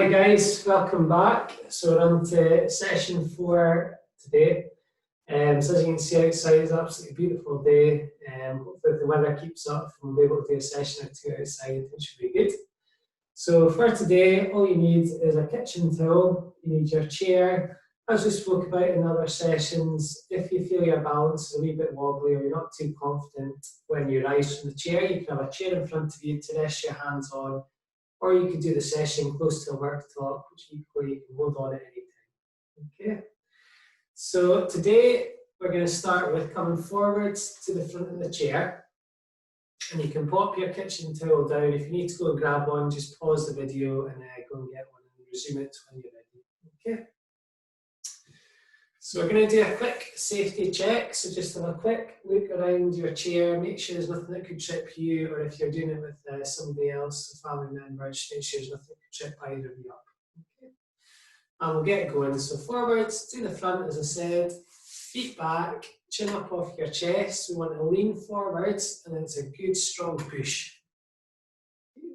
Hi guys, welcome back. So we're on to session 4 today. So as you can see outside, it's an absolutely beautiful day. Hopefully if the weather keeps up, we'll be able to do a session or two outside, which should be good. So for today, all you need is a kitchen towel, you need your chair. As we spoke about in other sessions, if you feel your balance is a wee bit wobbly or you're not too confident when you rise from the chair, you can have a chair in front of you to rest your hands on, or you can do the session close to a worktop, which equally you can hold on at any time. Okay. So today we're going to start with coming forwards to the front of the chair, and you can pop your kitchen towel down. If you need to go and grab one, just pause the video and go and get one and resume it when you're ready. Okay. So we're going to do a quick safety check. So just have a quick look around your chair, make sure there's nothing that could trip you, or if you're doing it with somebody else, a family member, just make sure there's nothing that could trip either of you up. Okay. And we'll get going. So forwards to the front, as I said, feet back, chin up off your chest. We want to lean forwards, and then it's a good strong push.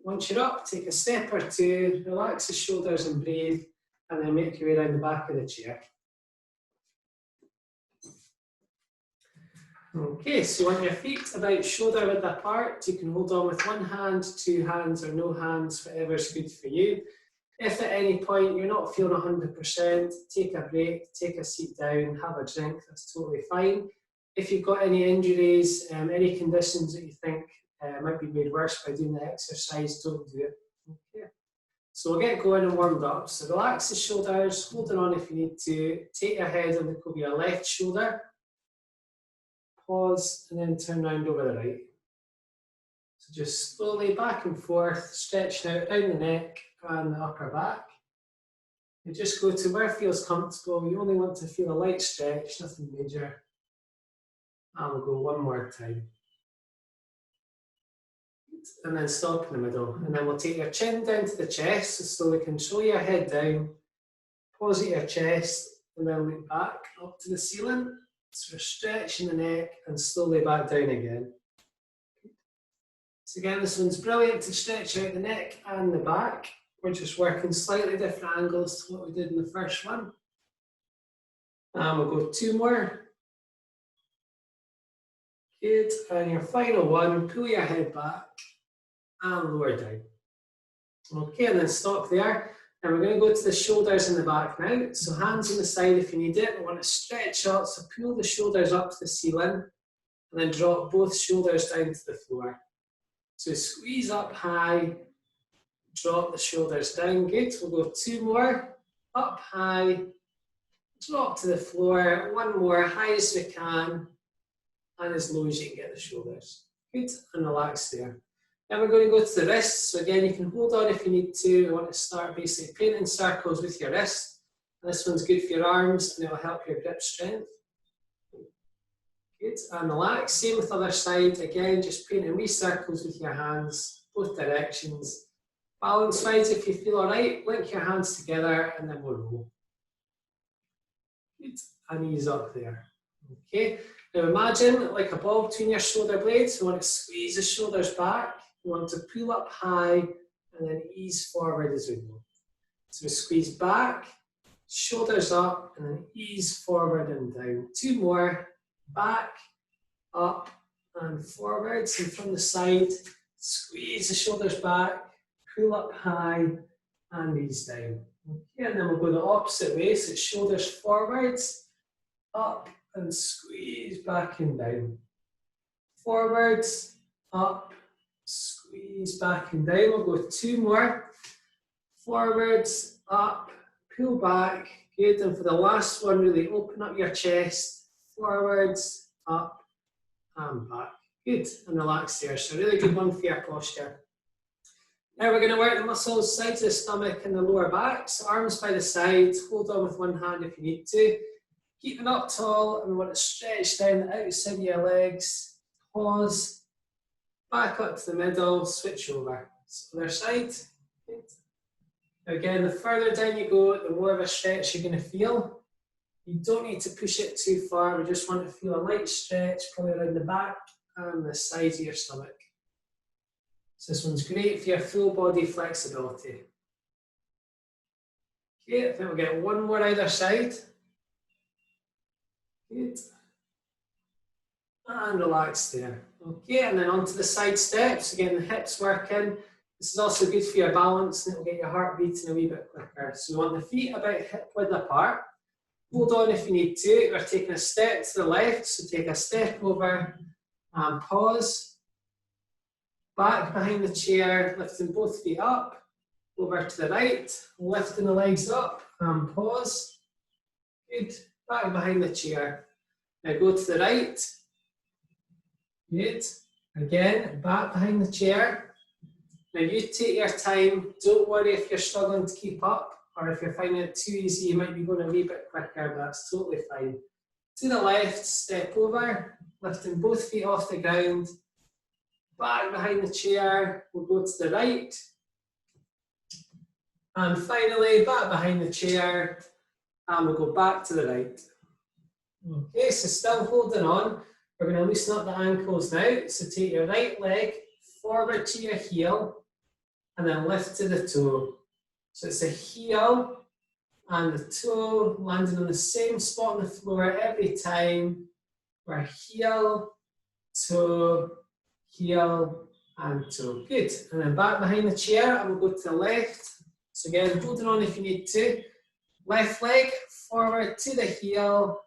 Once you're up, take a step or two, relax the shoulders and breathe, and then make your way around the back of the chair. Okay, so on your feet about shoulder width apart, you can hold on with one hand, two hands, or no hands, whatever's good for you. If at any point you're not feeling 100%, take a break, take a seat down, have a drink, that's totally fine. If you've got any injuries, any conditions that you think might be made worse by doing the exercise, don't do it. Okay. So we'll get going and warmed up. So relax the shoulders, hold it on if you need to, take your head and look over your left shoulder. Pause and then turn round over the right. So just slowly back and forth, stretching out down the neck and the upper back. You just go to where it feels comfortable. You only want to feel a light stretch, nothing major. And we'll go one more time. And then stop in the middle. And then we'll take your chin down to the chest, so slowly control your head down, pause at your chest, and then look back up to the ceiling. So we're stretching the neck and slowly back down again. So again, this one's brilliant to stretch out the neck and the back. We're just working slightly different angles to what we did in the first one. And we'll go two more. Good. And your final one, pull your head back and lower down. Okay, and then stop there. And we're going to go to the shoulders in the back now. So hands on the side if you need it. We want to stretch up, so pull the shoulders up to the ceiling and then drop both shoulders down to the floor. So squeeze up high, drop the shoulders down. Good. We'll go two more. Up high, drop to the floor. One more, high as we can and as low as you can get the shoulders. Good. And relax there. Then we're going to go to the wrists. So again, you can hold on if you need to. We want to start basically painting circles with your wrist. And this one's good for your arms and it will help your grip strength. Good, and relax. Same with the other side. Again, just painting wee circles with your hands, both directions. Balance-wise, if you feel all right, link your hands together and then we'll roll. Good, and ease up there. Okay, now imagine like a ball between your shoulder blades. We want to squeeze the shoulders back. We want to pull up high and then ease forward as we go. So we squeeze back, shoulders up, and then ease forward and down. Two more, back, up, and forwards. And from the side, squeeze the shoulders back, pull up high, and ease down. Okay, and then we'll go the opposite way. So it's shoulders forwards, up, and squeeze back and down. Forwards, up, squeeze back and down. We'll go two more. Forwards, up, pull back. Good. And for the last one, really open up your chest. Forwards, up, and back. Good. And relax there. So really good one for your posture. Now we're going to work the muscles, sides of the stomach and the lower back. So arms by the side. Hold on with one hand if you need to. Keep it up tall, and we want to stretch down the outside of your legs. Pause. Back up to the middle, switch over. So other side. Good. Again, the further down you go, the more of a stretch you're going to feel. You don't need to push it too far. We just want to feel a light stretch, probably around the back and the sides of your stomach. So this one's great for your full body flexibility. Okay, I think we'll get one more either side. Good. And relax there. Okay, and then onto the side steps. Again, the hips working. This is also good for your balance and it will get your heart beating a wee bit quicker. So we want the feet about hip width apart. Hold on if you need to. We're taking a step to the left, so take a step over and pause. Back behind the chair, lifting both feet up. Over to the right, lifting the legs up and pause. Good. Back behind the chair. Now go to the right. Good. Again, back behind the chair. Now you take your time. Don't worry if you're struggling to keep up or if you're finding it too easy, you might be going a wee bit quicker, but that's totally fine. To the left, step over, lifting both feet off the ground. Back behind the chair, we'll go to the right. And finally, back behind the chair, and we'll go back to the right. Okay, so still holding on. We're going to loosen up the ankles now. So take your right leg forward to your heel, and then lift to the toe. So it's a heel and the toe landing on the same spot on the floor every time. We're heel, toe, heel, and toe. Good. And then back behind the chair, and we'll go to the left. So again, holding on if you need to. Left leg forward to the heel,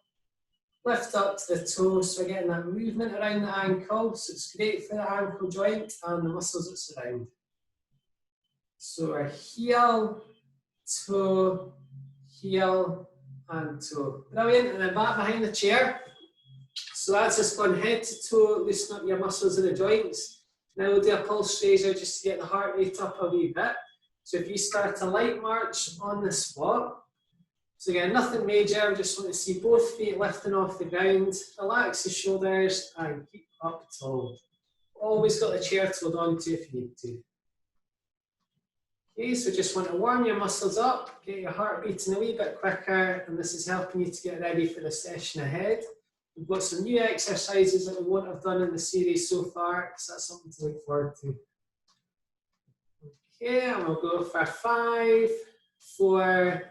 lift up to the toe. So we're getting that movement around the ankle. So it's great for the ankle joint and the muscles that surround. So our heel, toe, heel, and toe. Brilliant. And then back behind the chair. So that's just going head to toe, loosen up your muscles in the joints. Now we'll do a pulse raiser just to get the heart rate up a wee bit. So if you start a light march on the spot. So again, nothing major. We just want to see both feet lifting off the ground. Relax the shoulders and keep up tall. Always got the chair to hold on to if you need to. Okay, so just want to warm your muscles up, get your heart beating a wee bit quicker, and this is helping you to get ready for the session ahead. We've got some new exercises that we won't have done in the series so far, so that's something to look forward to. Okay, and we'll go for 5, 4,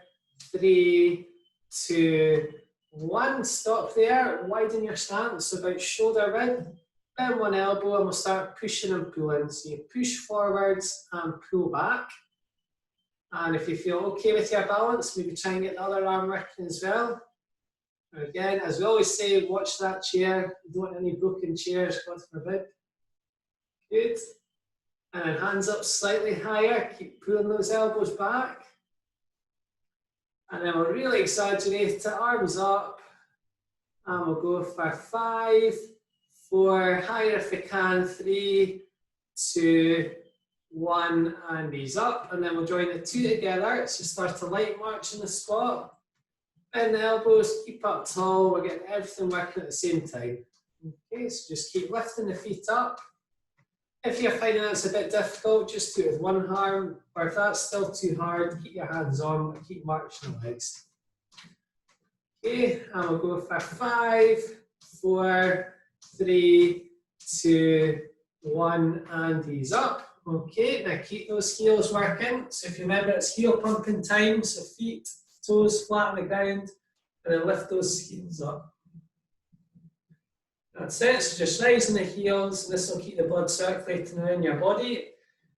3, 2, 1. Stop there, widen your stance, so about shoulder width. Bend one elbow and we'll start pushing and pulling. So you push forwards and pull back. And if you feel okay with your balance, maybe try and get the other arm working as well. And again, as we always say, watch that chair. You don't want any broken chairs, God forbid. Good. And then hands up slightly higher. Keep pulling those elbows back. And then we'll really exaggerate it. Arms up. And we'll go for 5, 4, higher if we can, 3, 2, 1, and knees up. And then we'll join the two together. So start a light march in the spot. Bend the elbows, keep up tall. We're getting everything working at the same time. Okay, so just keep lifting the feet up. If you're finding that's a bit difficult, just do it with one arm. Or if that's still too hard, keep your hands on, but keep marching the legs. Okay, and we'll go for 5, 4, 3, 2, 1, and knees up. Okay, now keep those heels working. So if you remember, it's heel pumping time. So feet, toes flat on the ground, and then lift those heels up. That's it. So just raising the heels. This will keep the blood circulating around your body.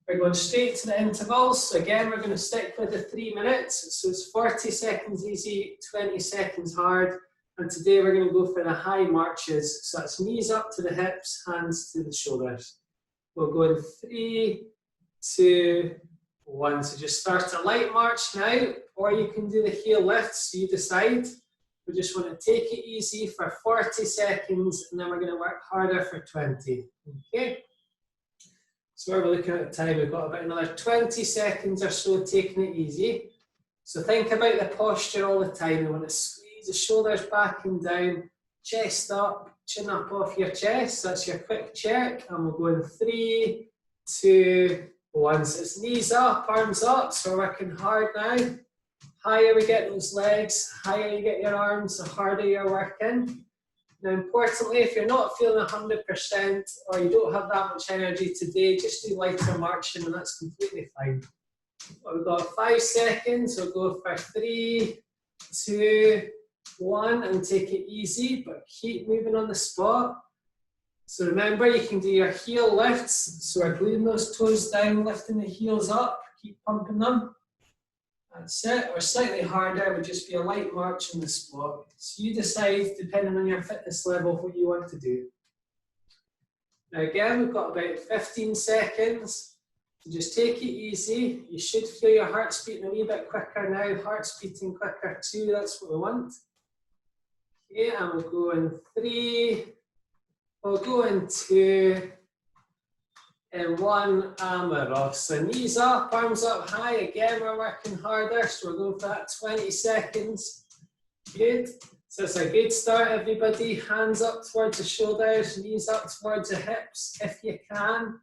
We're going straight to the intervals. So again, we're going to stick with the 3 minutes. So it's 40 seconds easy, 20 seconds hard. And today we're going to go for the high marches. So that's knees up to the hips, hands to the shoulders. We'll go in 3, 2, 1. So just start a light march now, or you can do the heel lifts, so you decide. We just want to take it easy for 40 seconds, and then we're going to work harder for 20. Okay? So we're looking at the time, we've got about another 20 seconds or so taking it easy. So think about the posture all the time. You want to squeeze the shoulders back and down, chest up, chin up off your chest. That's your quick check. And we'll go in 3, 2, 1. So it's knees up, arms up. So we're working hard now. Higher we get those legs, higher you get your arms, the harder you're working. Now, importantly, if you're not feeling 100% or you don't have that much energy today, just do lighter marching and that's completely fine. We've got 5 seconds, we'll go for 3, 2, 1, and take it easy, but keep moving on the spot. So remember, you can do your heel lifts, so we're gluing those toes down, lifting the heels up, keep pumping them. That's it, or slightly harder would just be a light march on the spot. So you decide, depending on your fitness level, what you want to do. Now again, we've got about 15 seconds, so just take it easy. You should feel your heart's beating a wee bit quicker now, heart's beating quicker too, that's what we want. Okay, and we'll go in 3, we'll go in 2, and 1, and we're off. So knees up, arms up high. Again, we're working harder, so we're going for that 20 seconds. Good. So it's a good start, everybody. Hands up towards the shoulders, knees up towards the hips if you can.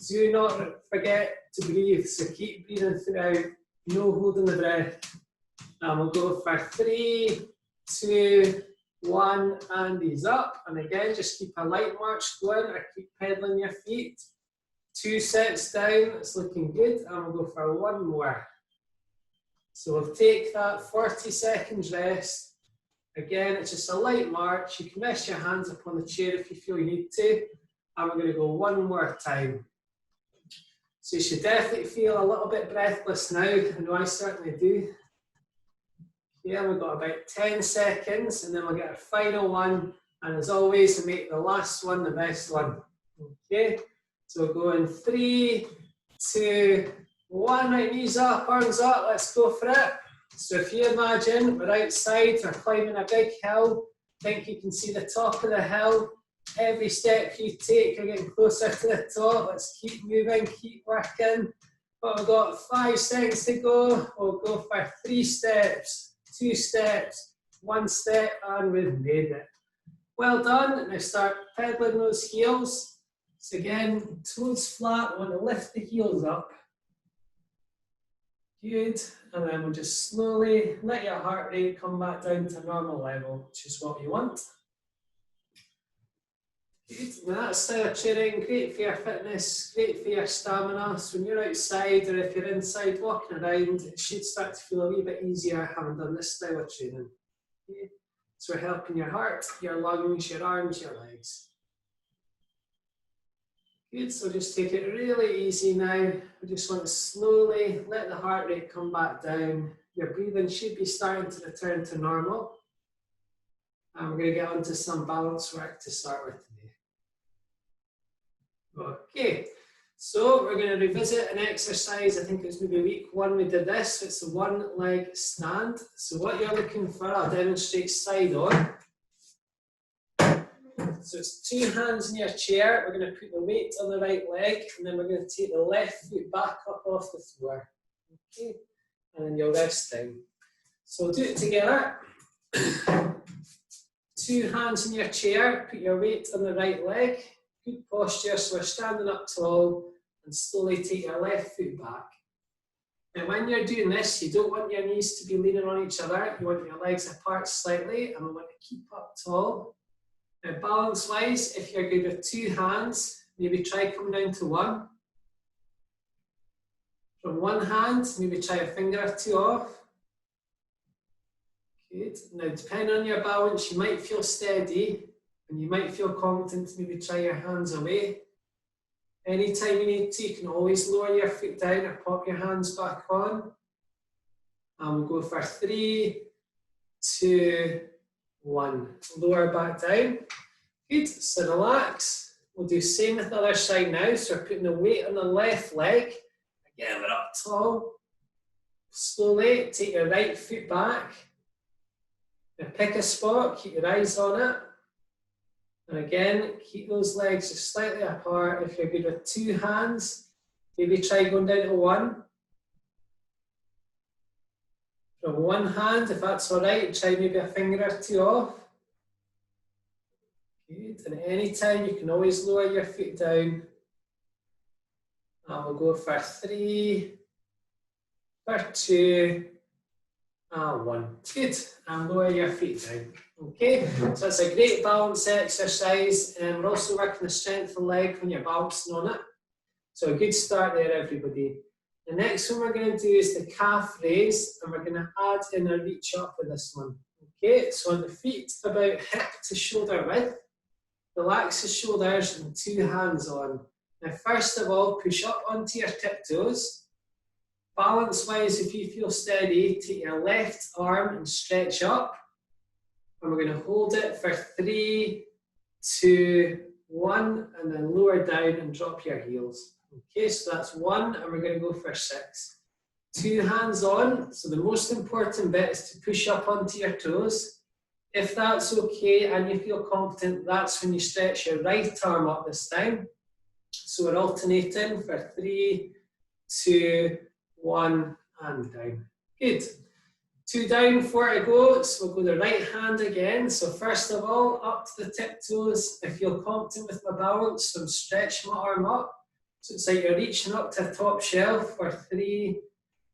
Do not forget to breathe, so keep breathing throughout. No holding the breath. And we'll go for 3, 2, 1, and ease up. And again, just keep a light march going or keep pedaling your feet. 2 sets down, it's looking good, and we'll go for 1 more. So we'll take that 40 seconds rest. Again, it's just a light march. You can rest your hands up on the chair if you feel you need to. And we're going to go 1 more time. So you should definitely feel a little bit breathless now. I know I certainly do. Yeah, we've got about 10 seconds, and then we'll get our final one. And as always, we make the last one the best one. Okay, so we'll go in 3, 2, 1. Right, knees up, arms up. Let's go for it. So if you imagine we're outside, we're climbing a big hill, think you can see the top of the hill. Every step you take, you're getting closer to the top. Let's keep moving, keep working. But we've got 5 seconds to go. We'll go for 3 steps, 2 steps, 1 step, and we've made it. Well done. Now start pedaling those heels. So again, toes flat, we want to lift the heels up. Good, and then we'll just slowly let your heart rate come back down to normal level, which is what you want. Good, now that style of training, great for your fitness, great for your stamina. So when you're outside or if you're inside walking around, it should start to feel a wee bit easier having done this style of training. Okay. So we're helping your heart, your lungs, your arms, your legs. Good, so just take it really easy now. We just want to slowly let the heart rate come back down. Your breathing should be starting to return to normal. And we're going to get onto some balance work to start with today. Okay, so we're going to revisit an exercise. I think it was maybe week 1 we did this. It's a 1 leg stand. So what you're looking for, I'll demonstrate side on. So it's 2 hands in your chair. We're going to put the weight on the right leg, and then we're going to take the left foot back up off the floor. Okay, and then you'll rest down. So we'll do it together. 2 hands in your chair, put your weight on the right leg. Good posture, so we're standing up tall, and slowly take your left foot back. And when you're doing this, you don't want your knees to be leaning on each other. You want your legs apart slightly, and we want to keep up tall. Now, balance-wise, if you're good with 2 hands, maybe try coming down to 1. From 1 hand, maybe try a finger or 2 off. Good. Now, depending on your balance, you might feel steady, and you might feel confident to maybe try your hands away. Anytime you need to, you can always lower your foot down or pop your hands back on. And we'll go for 3, 2, 1. Lower back down. Good, so relax. We'll do the same with the other side now. So we're putting the weight on the left leg. Again, we're up tall. Slowly take your right foot back. Now pick a spot, keep your eyes on it. And again, keep those legs just slightly apart. If you're good with 2 hands, maybe try going down to 1. From 1 hand, if that's all right, try maybe a finger or 2 off. Good, and any time you can always lower your foot down. And we'll go for 3, for 2, and 1. Good, and lower your feet down. Okay, so it's a great balance exercise, and we're also working the strength of the leg when you're balancing on it. So a good start there, everybody. The next one we're going to do is the calf raise, and we're going to add in a reach up with this one. Okay, so on the feet about hip to shoulder width, relax the shoulders and 2 hands on. Now first of all, push up onto your tiptoes. Balance wise, if you feel steady, take your left arm and stretch up. And we're going to hold it for 3, 2, 1, and then lower down and drop your heels. Okay, so that's 1, and we're going to go for 6. 2 hands on, so the most important bit is to push up onto your toes. If that's okay and you feel competent, that's when you stretch your right arm up this time. So we're alternating for 3, 2, 1, and down. Good. 2 down, 4 to go. So we'll go the right hand again. So first of all, up to the tiptoes. I feel competent with my balance, so I'm stretching my arm up. So it's like you're reaching up to a top shelf for 3,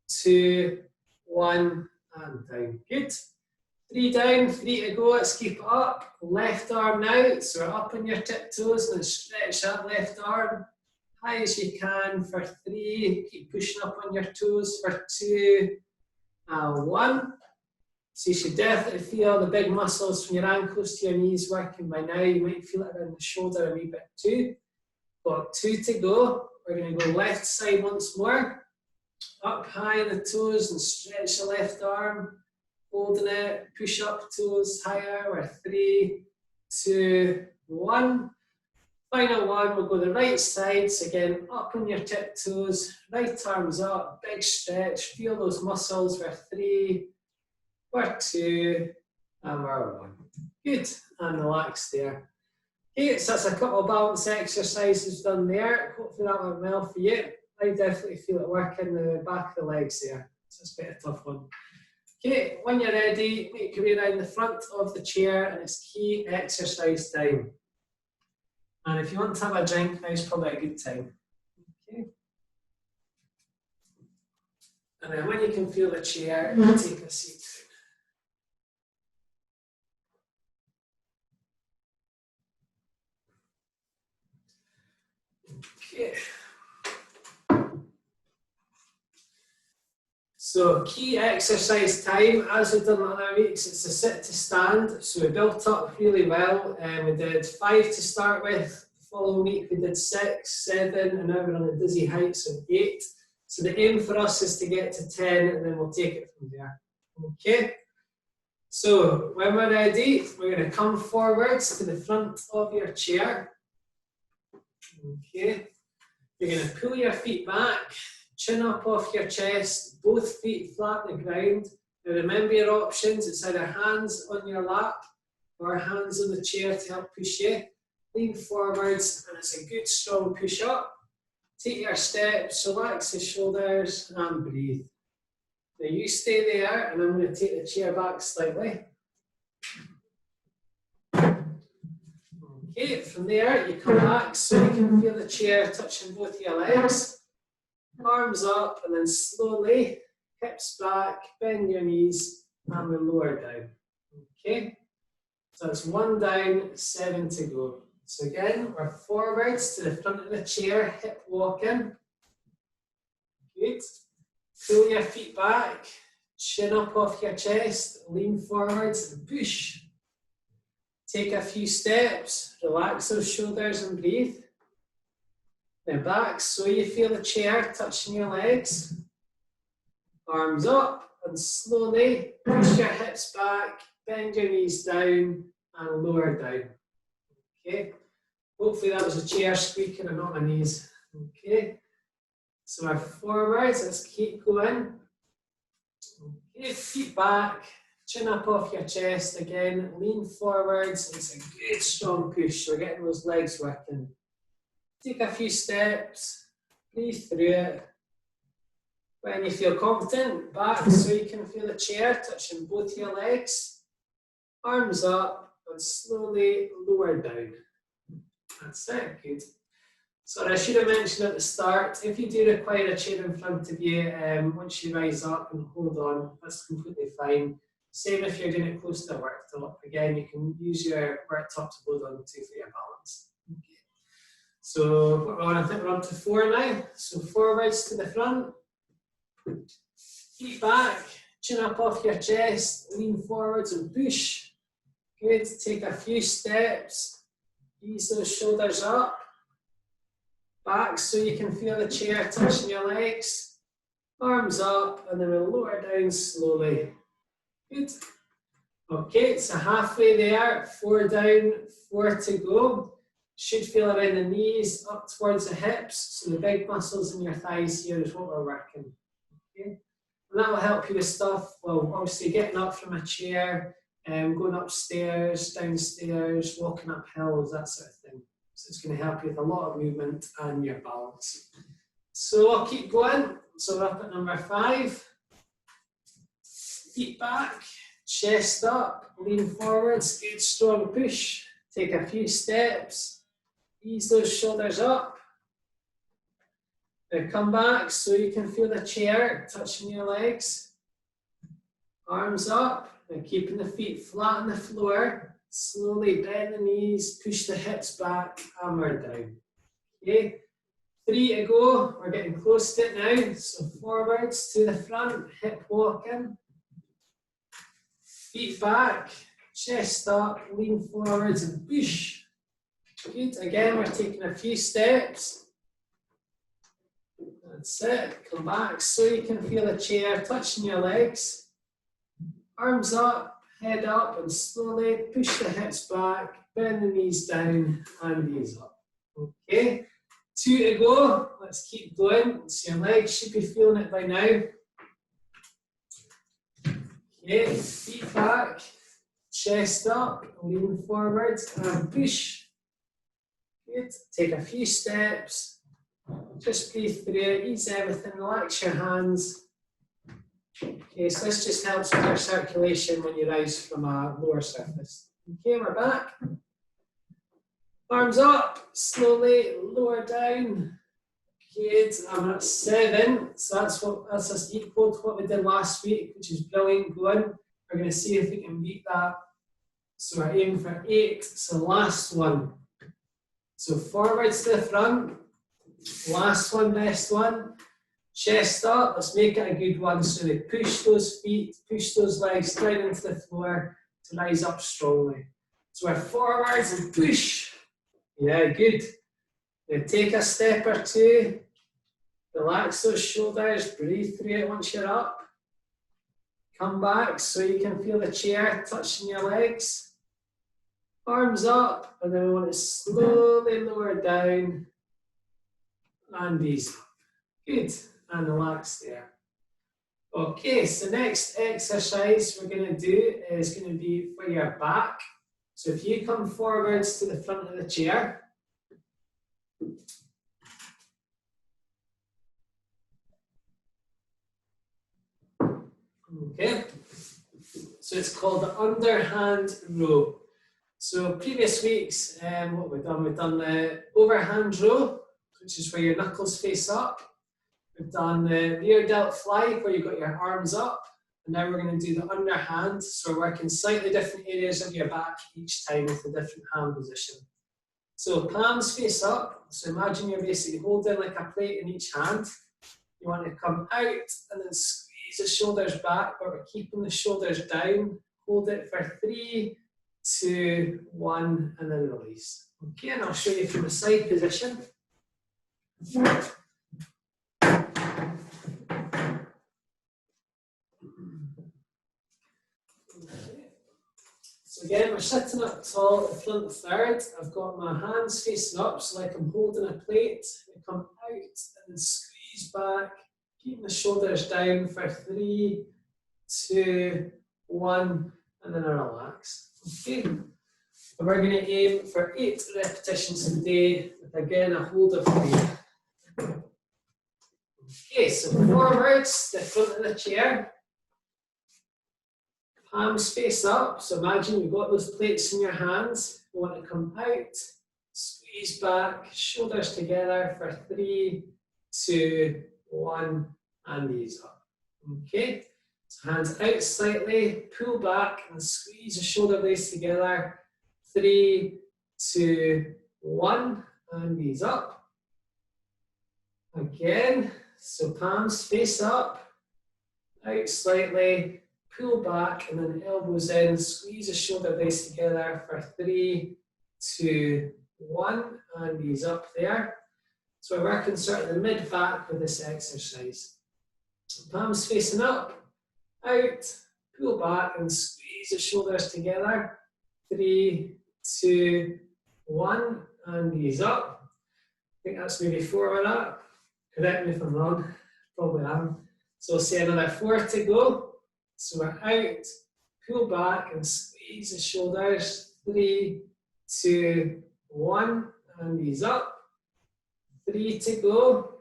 2, 1, and down. Good. 3 down, 3 to go. Let's keep it up. Left arm now. So we're up on your tiptoes and stretch that left arm high as you can for 3. Keep pushing up on your toes for 2 and 1. So you should definitely feel the big muscles from your ankles to your knees working by now. You might feel it around the shoulder a wee bit too. Got 2 to go. We're going to go left side once more. Up high on the toes and stretch the left arm. Holding it. Push up toes higher. We're 3, 2, 1. Final one, we'll go the right side. So again, up on your tiptoes. Right arms up. Big stretch. Feel those muscles. We're 3, we're 2, and we're 1. Good. And relax there. Okay, so that's a couple of balance exercises done there. Hopefully that went well for you. I definitely feel it working the back of the legs there. So it's quite a tough one. Okay, when you're ready, make your way around the front of the chair and it's key exercise time. And if you want to have a drink, now's probably a good time. Okay. And then when you can feel the chair, take a seat. Okay. So key exercise time, as we've done other weeks, it's a sit to stand. So we built up really well. We did 5 to start with. The following week we did 6, 7, and now we're on the dizzy heights of 8. So the aim for us is to get to 10, and then we'll take it from there. Okay. So when we're ready, we're going to come forwards to the front of your chair. Okay. You're going to pull your feet back. Chin up off your chest, both feet flat on the ground. Now remember your options, it's either hands on your lap or hands on the chair to help push you. Lean forwards and it's a good strong push up. Take your steps, relax the shoulders and breathe. Now you stay there and I'm going to take the chair back slightly. Okay, from there you come back so you can feel the chair touching both your legs. Arms up and then slowly, hips back, bend your knees and we lower down. Okay, so that's 1 down, 7 to go. So again, we're forwards to the front of the chair, hip walking. Good. Pull your feet back, chin up off your chest, lean forwards and push. Take a few steps, relax those shoulders and breathe. Then back, so you feel the chair touching your legs. Arms up and slowly push your hips back, bend your knees down and lower down. Okay, hopefully that was a chair squeaking and not my knees. Okay, so we're forwards, let's keep going. Okay, feet back, chin up off your chest again, lean forwards, it's a good strong push, so we're getting those legs working. Take a few steps, breathe through it. When you feel confident, back so you can feel the chair touching both your legs. Arms up and slowly lower down. That's it, good. So I should have mentioned at the start, if you do require a chair in front of you, once you rise up and hold on, that's completely fine. Same if you're doing it close to a worktop. Again, you can use your worktop to hold on to for your balance. So I think we're on to 4 now. So forwards to the front. Feet back, chin up off your chest, lean forwards and push. Good, take a few steps, ease those shoulders up, back so you can feel the chair touching your legs, arms up, and then we'll lower down slowly. Good. Okay, so halfway there, 4 down, 4 to go. Should feel around the knees, up towards the hips, so the big muscles in your thighs here is what we're working. Okay? And that will help you with stuff, well, obviously getting up from a chair, going upstairs, downstairs, walking up hills, that sort of thing. So it's going to help you with a lot of movement and your balance. So I'll keep going. So we're up at number 5. Feet back, chest up, lean forwards, good strong push. Take a few steps, ease those shoulders up. Now come back so you can feel the chair touching your legs. Arms up, and keeping the feet flat on the floor. Slowly bend the knees, push the hips back, and we're down. Okay, 3 to go. We're getting close to it now. So forwards to the front, hip walking. Feet back, chest up, lean forwards and push. Good. Again, we're taking a few steps. That's it. Come back so you can feel the chair touching your legs. Arms up, head up, and slowly push the hips back, bend the knees down, and knees up. Okay, 2 to go. Let's keep going. So your legs should be feeling it by now. Okay, feet back, chest up, lean forwards, and push. Good. Take a few steps. Just breathe through it, ease everything, relax your hands. Okay, so this just helps with your circulation when you rise from a lower surface. Okay, we're back. Arms up, slowly lower down. Good, I'm at 7, so that's just equal to what we did last week, which is brilliant going. We're going to see if we can beat that. So we're aiming for 8, so last one. So forwards to the front, last one, best one. Chest up, let's make it a good one. So we push those feet, push those legs down into the floor to rise up strongly. So we're forwards and push. Yeah, good. Now take a step or 2. Relax those shoulders, breathe through it once you're up. Come back so you can feel the chair touching your legs. Arms up, and then we want to slowly lower down and ease up. Good. And relax there. Okay, so next exercise we're going to do is going to be for your back. So if you come forwards to the front of the chair. Okay, so it's called the underhand row. So previous weeks, what have we done? We've done the overhand row, which is where your knuckles face up. We've done the rear delt fly, where you've got your arms up. And now we're going to do the underhand. So we're working slightly different areas of your back each time with a different hand position. So palms face up. So imagine you're basically holding like a plate in each hand. You want to come out and then squeeze the shoulders back, but we're keeping the shoulders down. Hold it for 3, 2, 1, and then release. Okay, and I'll show you from the side position. So again, we're sitting up tall at the front third. I've got my hands facing up, so like I'm holding a plate. I come out and then squeeze back, keeping the shoulders down for 3, 2, 1, and then I relax. Okay. And we're going to aim for 8 repetitions a day with again a hold of plate. Okay, so forwards, the front of the chair. Palms face up, so imagine you've got those plates in your hands. You want to come out, squeeze back, shoulders together for 3, 2, 1, and ease up. Okay, so hands out slightly, pull back and squeeze the shoulder blades together. 3, 2, 1, and ease up. Again, so palms face up. out slightly, pull back, and then elbows in, squeeze the shoulder blades together for 3, 2, 1, and ease up there. So we're working sort of the mid-back with this exercise. Palms facing up, out, pull back, and squeeze the shoulders together. 3, 2, 1, and ease up. I think that's maybe 4 we're at. Correct me if I'm wrong, probably am. So we'll say another 4 to go. So we're out, pull back, and squeeze the shoulders. 3, 2, 1, and ease up. 3 to go.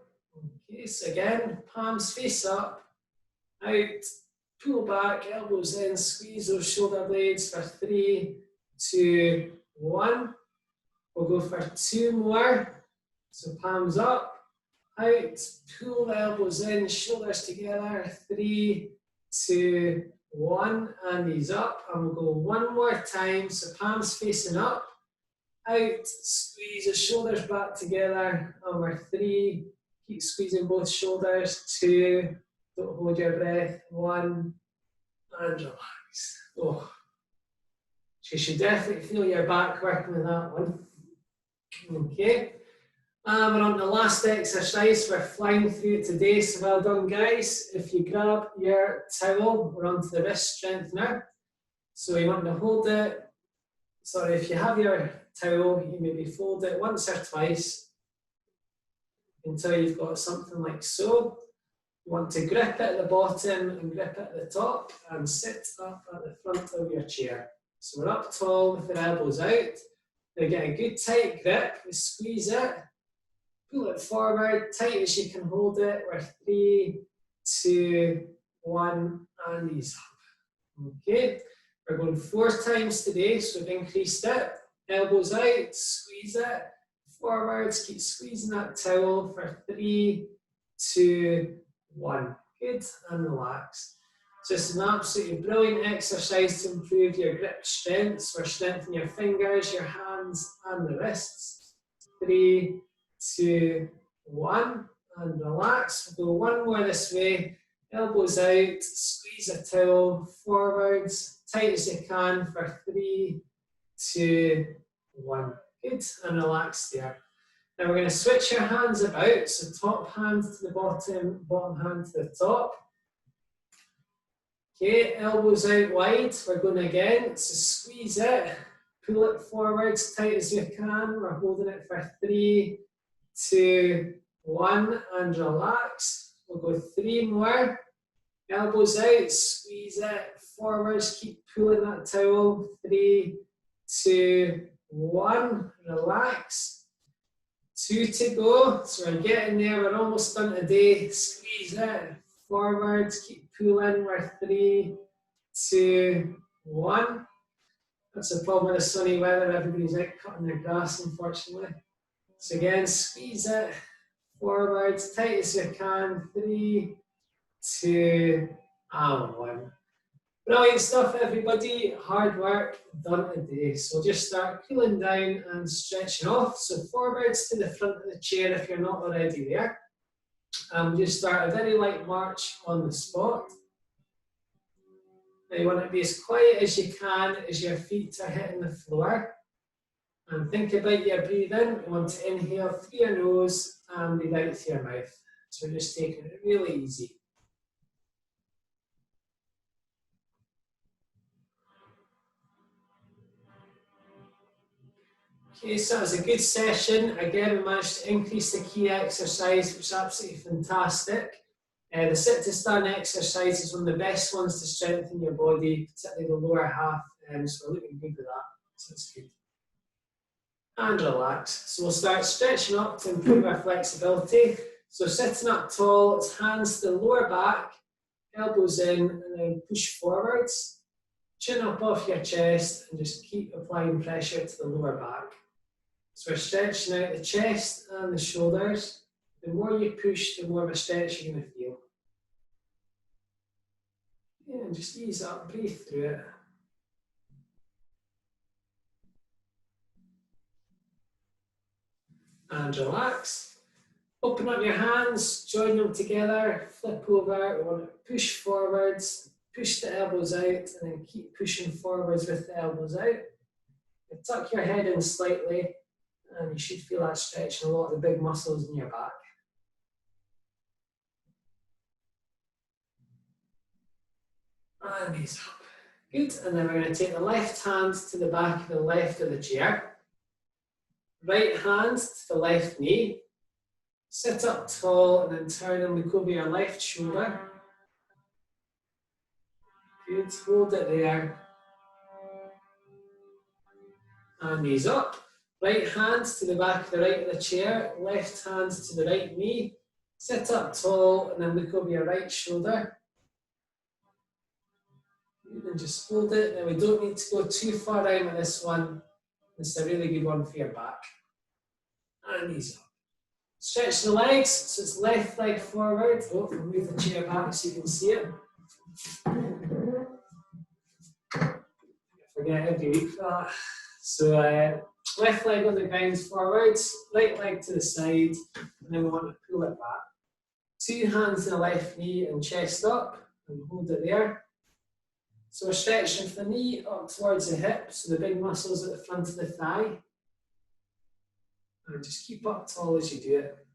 Okay, so again, palms face up, out, pull back, elbows in, squeeze those shoulder blades for 3, 2, 1. We'll go for 2 more. So palms up, out, pull the elbows in, shoulders together, 3, 2, 1, and ease up. And we'll go one more time. So palms facing up, out, squeeze the shoulders back together, and we're 3, keep squeezing both shoulders, 2, don't hold your breath, 1, and relax. Oh, you should definitely feel your back working with that one. Okay, we're on the last exercise. We're flying through today, so well done, guys. If you grab your towel, we're on to the wrist strengthener. So you want to hold it. Sorry, if you have your towel, you maybe fold it once or twice until you've got something like so. You want to grip it at the bottom and grip it at the top and sit up at the front of your chair. So we're up tall with the elbows out. Now get a good tight grip, we squeeze it, pull it forward, tight as you can hold it. We're 3, 2, 1, and ease up. Okay, we're going 4 times today, so we've increased it. Elbows out, squeeze it, forwards, keep squeezing that towel for 3, 2, 1. Good, and relax. So it's an absolutely brilliant exercise to improve your grip strength. So we're strengthening your fingers, your hands, and the wrists. 3, 2, 1, and relax. We'll go one more this way. Elbows out, squeeze a towel, forwards, tight as you can for 3, 2, 1. Good, and relax there. Now we're going to switch your hands about, so top hand to the bottom, bottom hand to the top. Okay, elbows out wide, we're going again, so squeeze it, pull it forwards, tight as you can, we're holding it for 3, 2, 1, and relax. We'll go 3 more, elbows out, squeeze it, forwards, keep pulling that towel, 3, 2, 1, relax. 2 to go, so we're getting there, we're almost done today. Squeeze it, forwards, keep pulling, we're 3, 2, 1. That's the problem with the sunny weather, everybody's out cutting their grass, unfortunately. So again, squeeze it, forwards, tight as you can, 3, 2, and 1. Brilliant stuff, everybody. Hard work done today. So we'll just start cooling down and stretching off. So forwards to the front of the chair if you're not already there. Just start a very light march on the spot. Now you want to be as quiet as you can as your feet are hitting the floor. And think about your breathing. You want to inhale through your nose and breathe out through your mouth. So we're just taking it really easy. Okay, so that was a good session. Again, we managed to increase the key exercise, which is absolutely fantastic. The sit to stand exercise is one of the best ones to strengthen your body, particularly the lower half. So we're looking good with that. So it's good. And relax. So we'll start stretching up to improve our flexibility. So sitting up tall, it's hands to the lower back, elbows in, and then push forwards. Chin up off your chest and just keep applying pressure to the lower back. So we're stretching out the chest and the shoulders. The more you push, the more of a stretch you're going to feel. Yeah, and just ease up, breathe through it. And relax. Open up your hands, join them together, flip over. We want to push forwards, push the elbows out, and then keep pushing forwards with the elbows out. You tuck your head in slightly, and you should feel that stretching a lot of the big muscles in your back. And knees up. Good, and then we're going to take the left hand to the back of the left of the chair. Right hand to the left knee. Sit up tall and then turn and look over your left shoulder. Good, hold it there. And knees up. Right hand to the back of the right of the chair. Left hand to the right knee. Sit up tall and then look over your right shoulder. And just hold it. Now we don't need to go too far out with this one. This is a really good one for your back. And knees up. Stretch the legs, so it's left leg forward. Oh, we'll move the chair back so you can see it. Forget every week for that. So left leg on the ground forwards, right leg to the side, and then we want to pull it back. Two hands to the left knee and chest up, and hold it there. So we're stretching from the knee up towards the hip, so the big muscles at the front of the thigh. And just keep up tall as you do it.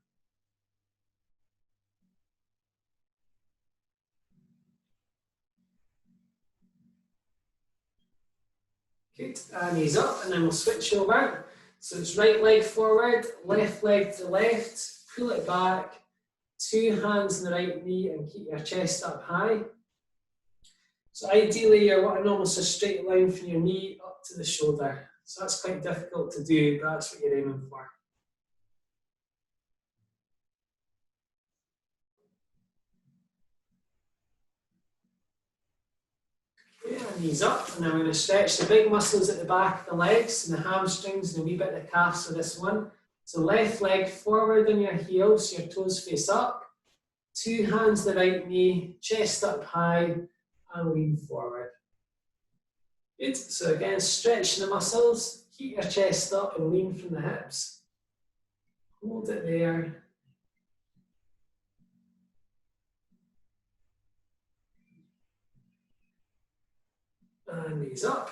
Good, and knees up, and then we'll switch over. So it's right leg forward, left leg to left, pull it back, two hands on the right knee and keep your chest up high. So ideally you're wanting almost a straight line from your knee up to the shoulder. So that's quite difficult to do, but that's what you're aiming for. Yeah, knees up, and then we're going to stretch the big muscles at the back of the legs and the hamstrings and a wee bit of the calves for this one. So left leg forward on your heel, so your toes face up. Two hands to the right knee, chest up high, and lean forward. Good, so again, stretching the muscles, keep your chest up and lean from the hips. Hold it there. And knees up.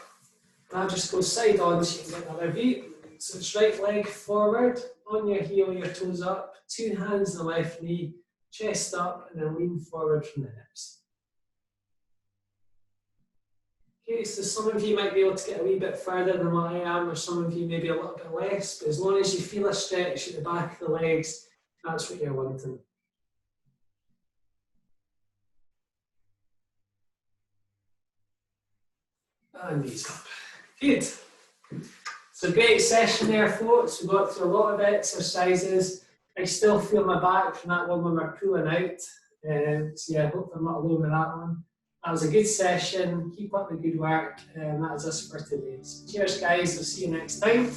Now just go side on so you can get another view. So it's right leg forward, on your heel, your toes up, two hands on the left knee, chest up, and then lean forward from the hips. Okay, so some of you might be able to get a wee bit further than what I am, or some of you maybe a little bit less, but as long as you feel a stretch at the back of the legs, that's what you're wanting. And knees up. Good. So great session there, folks. We got through a lot of exercises. I still feel my back from that one when we're pulling out. So yeah, I hope I'm not alone with that one. That was a good session. Keep up the good work. That is us for today. So cheers, guys. We'll see you next time.